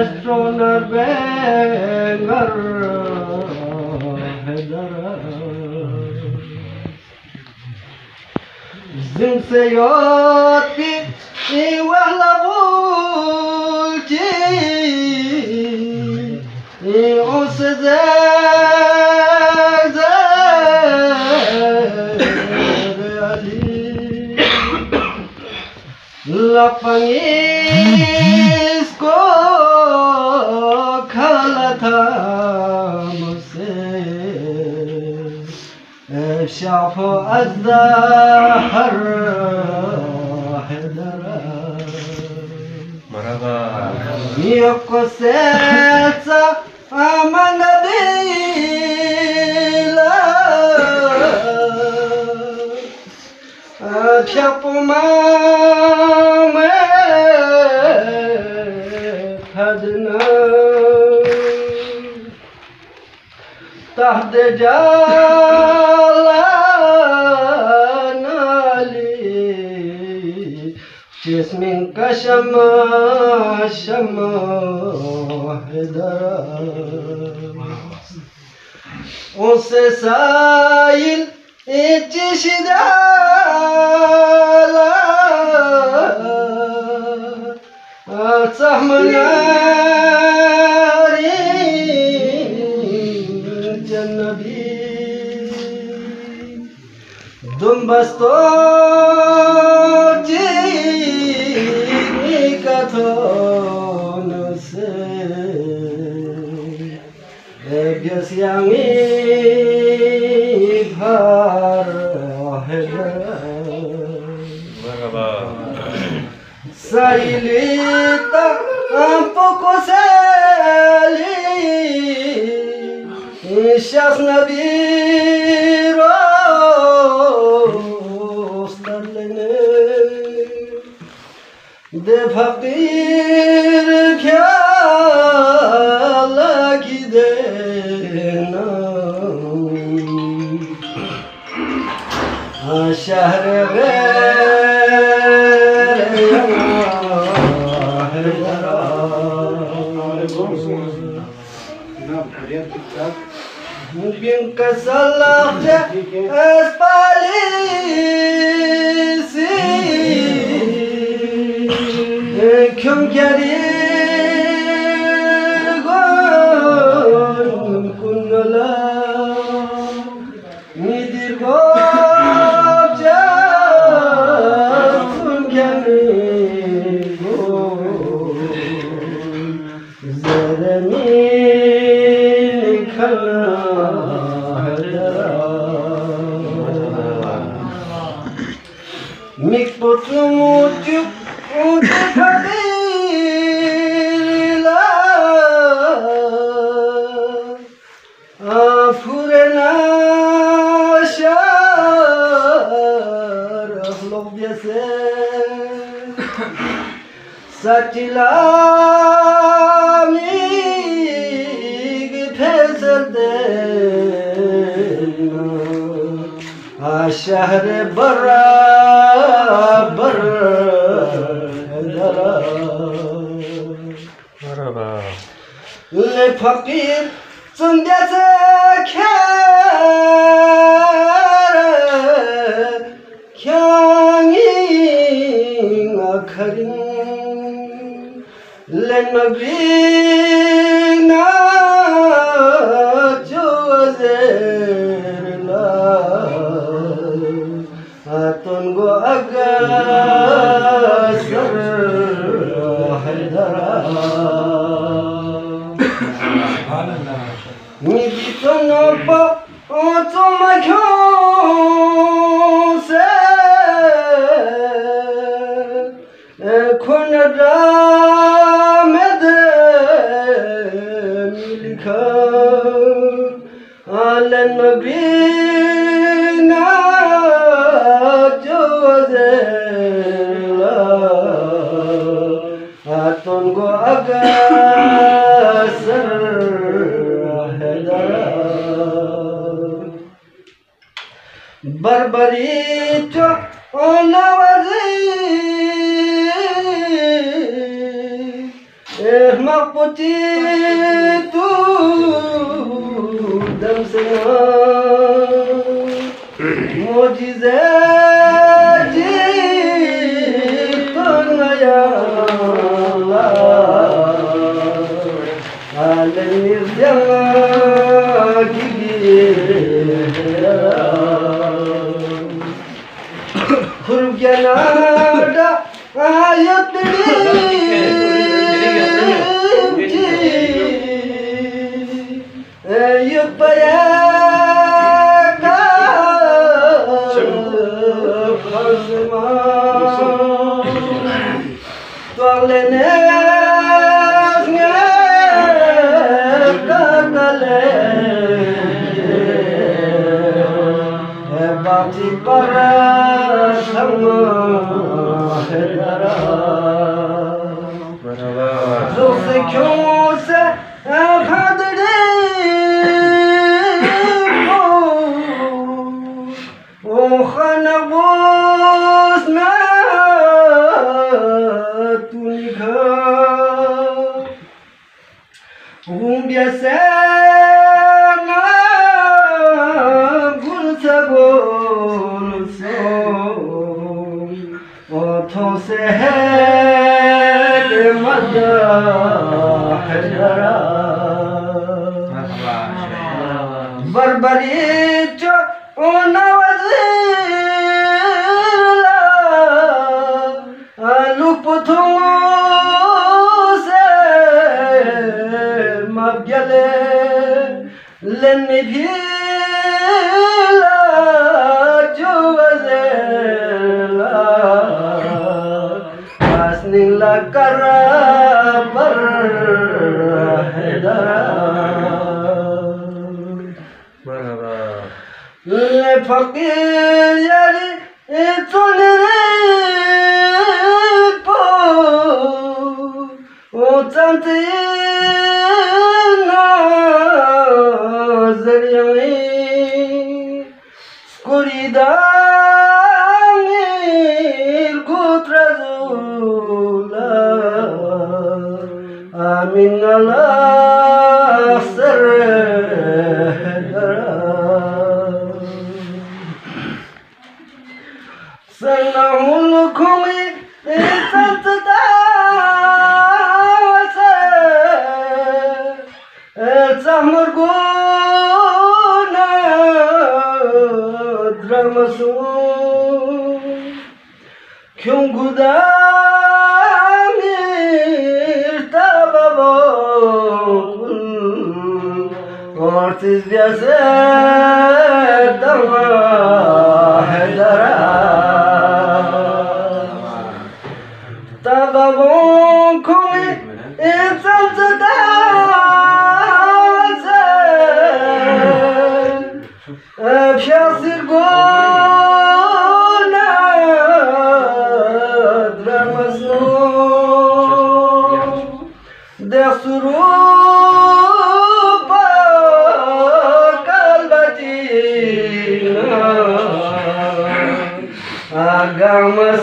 Astronaut Bengar Hedara Zimseyoti Iwahlabulti Lapangis ko khala tha mujse shafo azdahar hedara Marhaba yoko setsa amanadila Chapuma Hadna Tahde Jala Nali Jismin ka Shama Shama Hedara Unse Sail İçişidala Sahmanari Cannabi Dumbastoci Kathon se Ebyas yangi Marhaba Sailita poco sali Shas nabiro starlene De fakir khyala gidena Şehre Bin kasalakça espalisi Küm keri gon kunala Midir gopça kun keri gon Zeremin kana Mikpotum uçuk uçuk hadila Afurena şar Ahlok jese Saçilami Feserdena Şehre beraber Marhaba Le fakir sündese kere Kângin akharin Le nagrina Jozerla Atungo agasar Haidara Niditono pa Otoma kyose Konada mede Milika Alen magrina Jozela Atungo agasar Hedara Barbarito nawazi makputi tu dam sena mojize ji tunaya alemir jama gigi Kurganada ayatli yupaya ka khazma toalene Bati para sama hedara, dost kyun se khadre o khana bos na tunikha biasa से है मदा बरबरी चो नवज़ीला लुपथु से मगले लेने भी नीला करा पर Hydra ले फकीर यारी इतने पो ओ चंते ना जरियाई स्कुरिदा Amin Allah serhedara Sanahul kumi itatda se Tahmur guna dramasu Kyun guda Ortiz biasa dama hedara Tababon kumi insan sedasa Piyasir guna dramasu Desuru agama